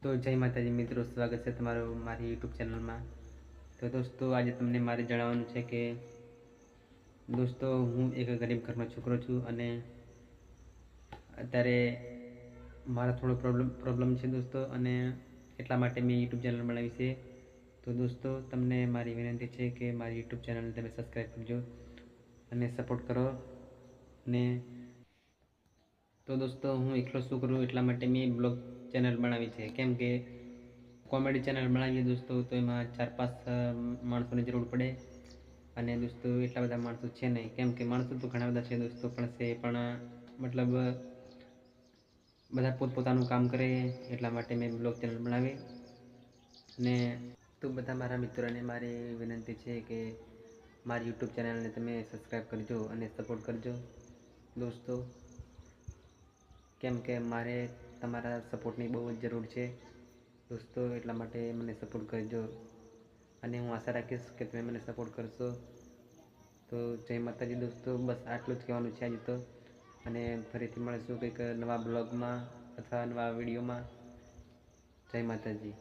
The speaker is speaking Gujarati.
તો જય માતાજી મિત્રો, સ્વાગત છે તમારું મારી યુટ્યુબ ચેનલમાં। તો દોસ્તો, આજે તમને મારે જણાવવાનું છે કે દોસ્તો, હું એક ગરીબ ઘરનો છોકરો છું અને અત્યારે મારા થોડો પ્રોબ્લેમ છે દોસ્તો, અને એટલા માટે મેં યુટ્યુબ ચેનલ બનાવી છે। તો દોસ્તો, તમને મારી વિનંતી છે કે મારી યુટ્યુબ ચેનલને તમે સબસ્ક્રાઈબ કરજો અને સપોર્ટ કરો। ને તો દોસ્તો, હું એકલો શું કરું એટલા માટે મેં બ્લોગ ચેનલ બનાવી છે, કેમ કે કોમેડી ચેનલ બનાવીએ દોસ્તો તો એમાં 4-5 માણસોની જરૂર પડે, અને દોસ્તો એટલા બધા માણસો છે નહીં, કેમ કે માણસો તો ઘણા બધા છે દોસ્તો, પણ મતલબ બધા પોતપોતાનું કામ કરે, એટલા માટે મેં બ્લોગ ચેનલ બનાવી। ને તો બધા મારા મિત્રોને મારી વિનંતી છે કે મારી યુટ્યુબ ચેનલને તમે સબસ્ક્રાઈબ કરજો અને સપોર્ટ કરજો દોસ્તો, કેમ કે મારે તમારા સપોર્ટની બહુ જ જરૂર છે દોસ્તો, એટલા માટે મને સપોર્ટ કરજો અને હું આશા રાખીશ કે તમે મને સપોર્ટ કરશો। તો જય માતાજી દોસ્તો, બસ આટલું જ કહેવાનું છે આજે તો, અને ફરીથી મળીશું કંઈક નવા બ્લોગમાં અથવા નવા વિડીયોમાં। જય માતાજી।